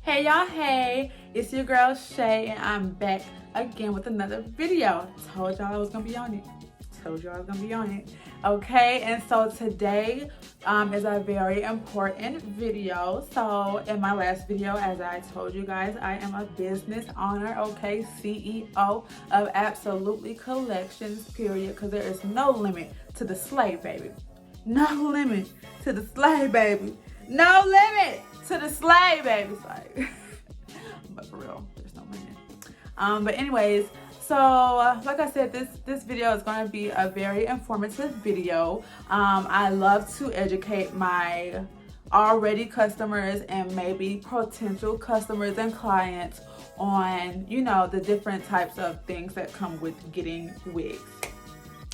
Hey y'all, hey, it's your girl Shay and I'm back again with another video. Told y'all I was gonna be on it. Okay, and so today is a very important video. So in my last video, as I told you guys, I am a business owner, okay, CEO of Absolutely Collections, period, because there is no limit to the slay, baby. No limit to the slay, baby. No limit to the slay, baby. Like, but for real, there's no limit. But anyways, so like I said, this video is going to be a very informative video. I love to educate my already customers and maybe potential customers and clients on, you know, the different types of things that come with getting wigs.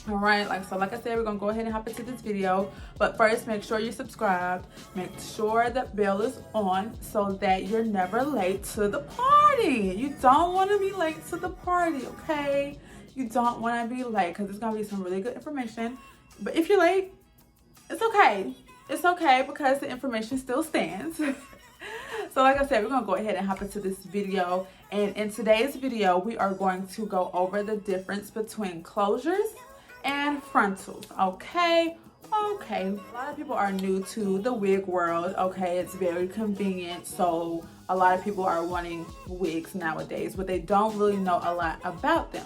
All right, like I said, we're gonna go ahead and hop into this video, but first make sure you're subscribed, make sure that bell is on so that you're never late to the party. You don't want to be late to the party, okay? You don't want to be late because there's gonna be some really good information, but if you're late, it's okay. It's okay because the information still stands. So like I said, we're gonna go ahead and hop into this video, and in today's video we are going to go over the difference between closures and frontals. Okay, a lot of people are new to the wig world. Okay, it's very convenient, so a lot of people are wanting wigs nowadays, but they don't really know a lot about them.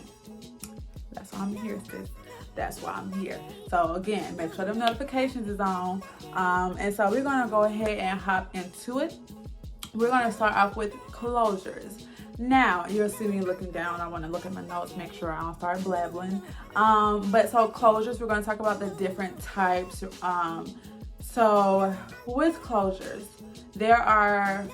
That's why I'm here, sis. That's why I'm here. So again, make sure the notifications is on, and so we're gonna go ahead and hop into it. We're gonna start off with closures. Now, you'll see me looking down. I want to look at my notes, make sure I don't start blabbling. But so closures, we're going to talk about the different types. So with closures, there are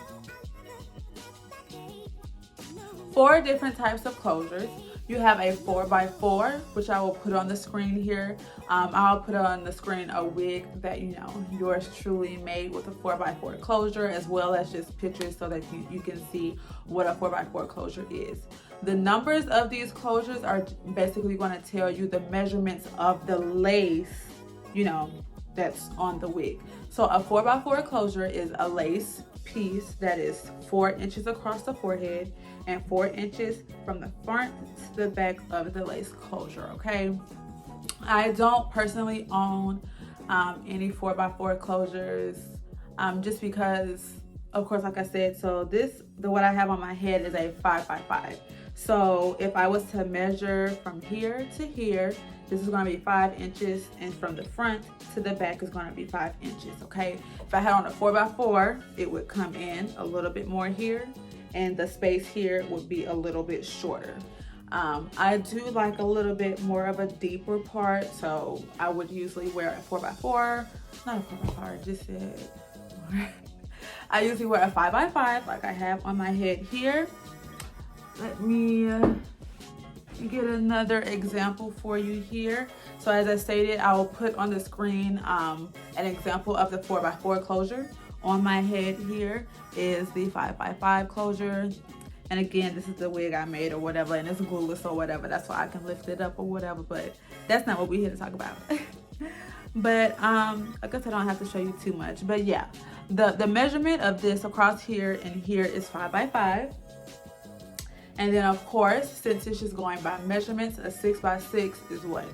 4 different types of closures. You have a 4x4, which I will put on the screen here. I'll put on the screen a wig that, you know, yours truly made with a 4x4 closure, as well as just pictures so that you can see what a 4x4 closure is. The numbers of these closures are basically going to tell you the measurements of the lace, you know, that's on the wig. So a 4x4 closure is a lace piece that is 4 inches across the forehead and 4 inches from the front to the back of the lace closure. Okay, I don't personally own any 4x4 closures, just because, of course, like I said, so what I have on my head is a 5x5. So if I was to measure from here to here, this is going to be 5 inches, and from the front to the back is going to be 5 inches. Okay, if I had on a 4x4, it would come in a little bit more here, and the space here would be a little bit shorter. I do like a little bit more of a deeper part, so I would usually wear a 4x4, not a 4x4, I just said. I usually wear a 5x5 like I have on my head here. Let me get another example for you here. So as I stated, I will put on the screen an example of the 4x4 closure. On my head here is the 5x5 closure. And again, this is the wig I made or whatever, and it's glueless or whatever. That's why I can lift it up or whatever, but that's not what we're here to talk about. But I guess I don't have to show you too much. But yeah, the measurement of this across here and here is 5x5. And then of course, since it's just going by measurements, a 6x6 is what?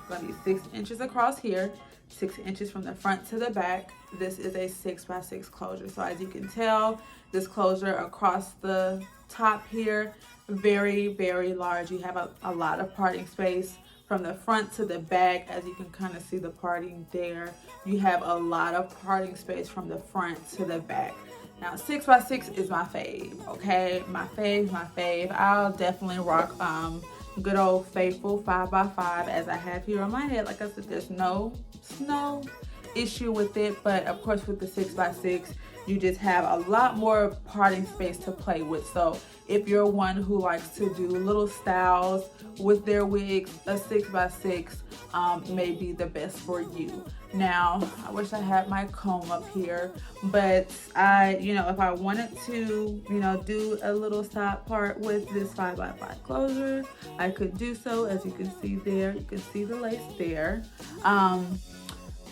Going to be 6 inches across here, 6 inches from the front to the back. This is a 6x6 closure. So as you can tell, this closure across the top here, very, very large. You have a lot of parting space from the front to the back. As you can kind of see the parting there, you have a lot of parting space from the front to the back. Now 6x6 is my fave, okay? My fave. I'll definitely rock good old faithful 5x5 as I have here on my head. Like I said, there's no issue with it, but of course with the 6x6, you just have a lot more parting space to play with. So if you're one who likes to do little styles with their wigs, a 6x6 may be the best for you. Now, I wish I had my comb up here, but if I wanted to, do a little side part with this 5x5 closure, I could do so. As you can see there, you can see the lace there.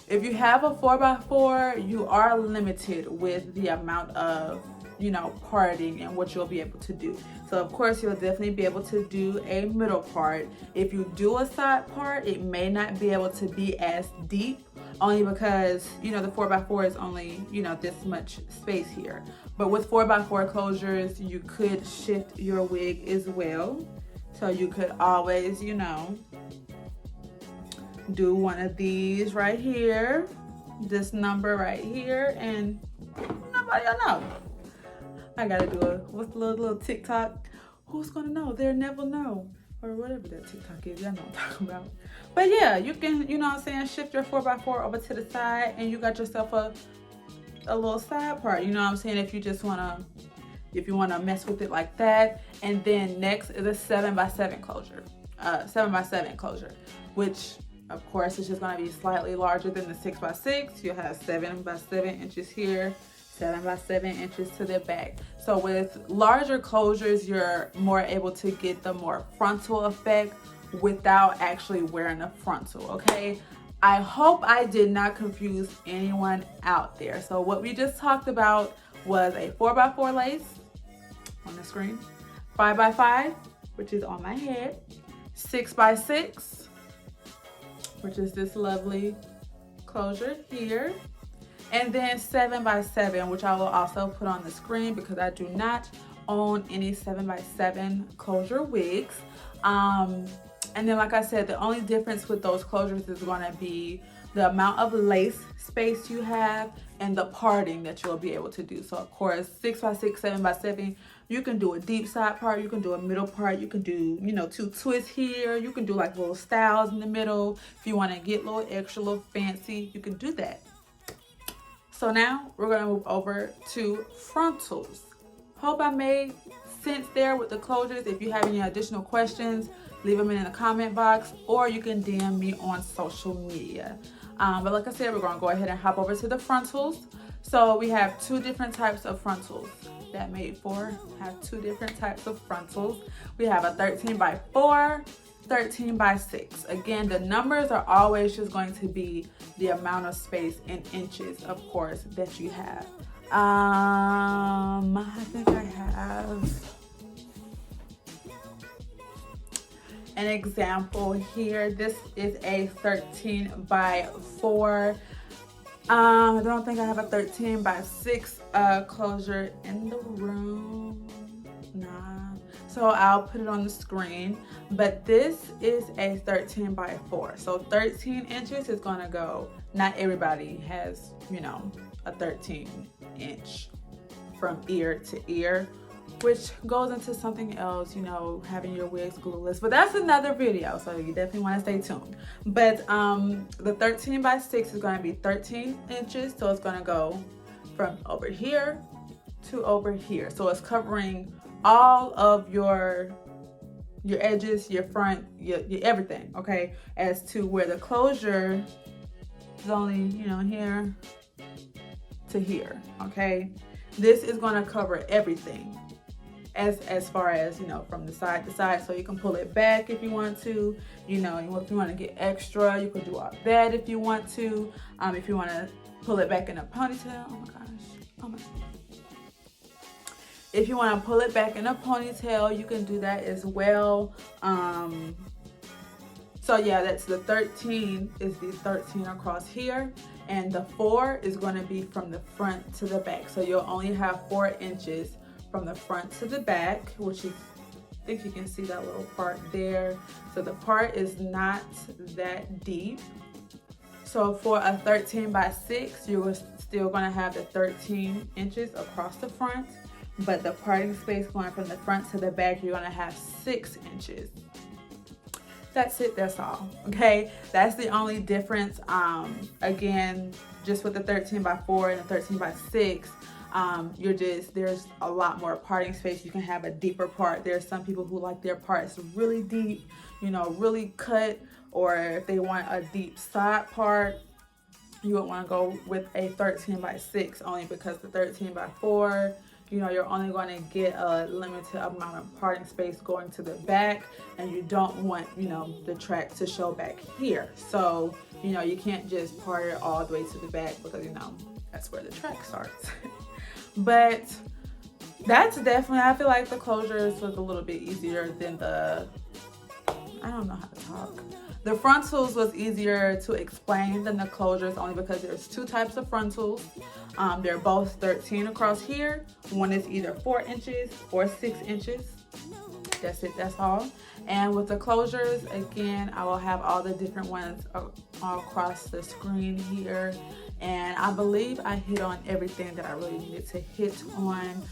If you have a 4x4, you are limited with the amount of, you know, parting and what you'll be able to do. So of course you'll definitely be able to do a middle part. If you do a side part, it may not be able to be as deep, only because, you know, the 4x4 is only, you know, this much space here. But with 4x4 closures, you could shift your wig as well. So you could always, you know, do one of these right here, this number right here, and nobody will know. I gotta do a what's the little TikTok? Who's gonna know? They'll never know, or whatever that TikTok is. Y'all know what I'm talking about. But yeah, you can, you know what I'm saying, shift your 4x4 over to the side, and you got yourself a little side part. You know what I'm saying? If you just wanna, if you wanna mess with it like that. And then next is a 7x7 closure, 7x7 closure, which of course is just gonna be slightly larger than the 6x6. You'll have 7x7 inches here, 7x7 inches to the back. So with larger closures, you're more able to get the more frontal effect without actually wearing a frontal, okay? I hope I did not confuse anyone out there. So what we just talked about was a 4x4 lace on the screen, 5x5, which is on my head, 6x6, which is this lovely closure here, and then 7x7, which I will also put on the screen because I do not own any 7x7 closure wigs. And then, like I said, the only difference with those closures is going to be the amount of lace space you have and the parting that you'll be able to do. So of course, 6x6, 7x7, you can do a deep side part, you can do a middle part, you can do, you know, 2 twists here, you can do like little styles in the middle. If you want to get a little extra, little fancy, you can do that. So now we're going to move over to frontals. Hope I made sense there with the closures. If you have any additional questions, leave them in the comment box, or you can DM me on social media. But like I said, we're going to go ahead and hop over to the frontals. So we have 2 different types of frontals. That made 4. Have 2 different types of frontals. We have a 13x4, 13x6. Again, the numbers are always just going to be the amount of space in inches, of course, that you have. I think I have an example here. This is a 13x4. I don't think I have a 13x6 closure in the room. Nah. So I'll put it on the screen. But this is a 13x4. So 13 inches is gonna go. Not everybody has, you know, a 13-inch from ear to ear, which goes into something else, you know, having your wigs glueless. But that's another video, so you definitely want to stay tuned. But the 13x6 is going to be 13 inches, so it's going to go from over here to over here. So it's covering all of your edges, your front, your everything, okay? As to where the closure is only, you know, here to here, okay? This is going to cover everything. As far as, you know, from the side to side, so you can pull it back if you want to, you know, if you want to get extra, you can do all that if you want to. If you want to pull it back in a ponytail, oh my gosh, oh my. If you want to pull it back in a ponytail, you can do that as well. So yeah, that's the 13 is the 13 across here, and the 4 is going to be from the front to the back. So you'll only have 4 inches from the front to the back, which is, I think you can see that little part there. So the part is not that deep. So for a 13x6, you're still going to have the 13 inches across the front, but the parting space going from the front to the back, you're going to have 6 inches. That's it, that's all, okay? That's the only difference. Again, just with the 13x4 and the 13x6, there's a lot more parting space. You can have a deeper part. There's some people who like their parts really deep, you know, really cut, or if they want a deep side part, you would want to go with a 13x6, only because the 13x4, you know, you're only going to get a limited amount of parting space going to the back, and you don't want, you know, the track to show back here. So You know, you can't just part it all the way to the back because, you know, that's where the track starts. But that's definitely, I feel like the closures was a little bit easier than I don't know how to talk. The frontals was easier to explain than the closures, only because there's two types of frontals. They're both 13 across here. One is either 4 inches or 6 inches. That's it, that's all. And with the closures, again, I will have all the different ones all across the screen here. And I believe I hit on everything that I really needed to hit on.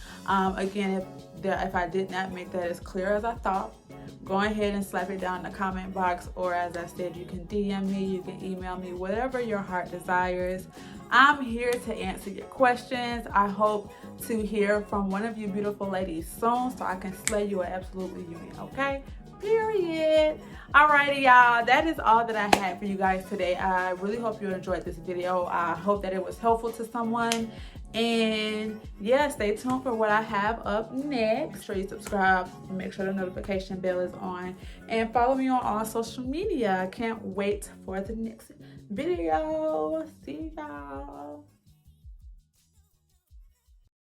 Again, if I did not make that as clear as I thought, go ahead and slap it down in the comment box, or as I said, you can DM me, you can email me, whatever your heart desires. I'm here to answer your questions. I hope to hear from one of you beautiful ladies soon so I can slay you an absolutely union, okay? Period. Alrighty, y'all, that is all that I had for you guys today. I really hope you enjoyed this video. I hope that it was helpful to someone. And yeah, stay tuned for what I have up next. Make sure you subscribe, make sure the notification bell is on, and follow me on all social media. I can't wait for the next video. See y'all.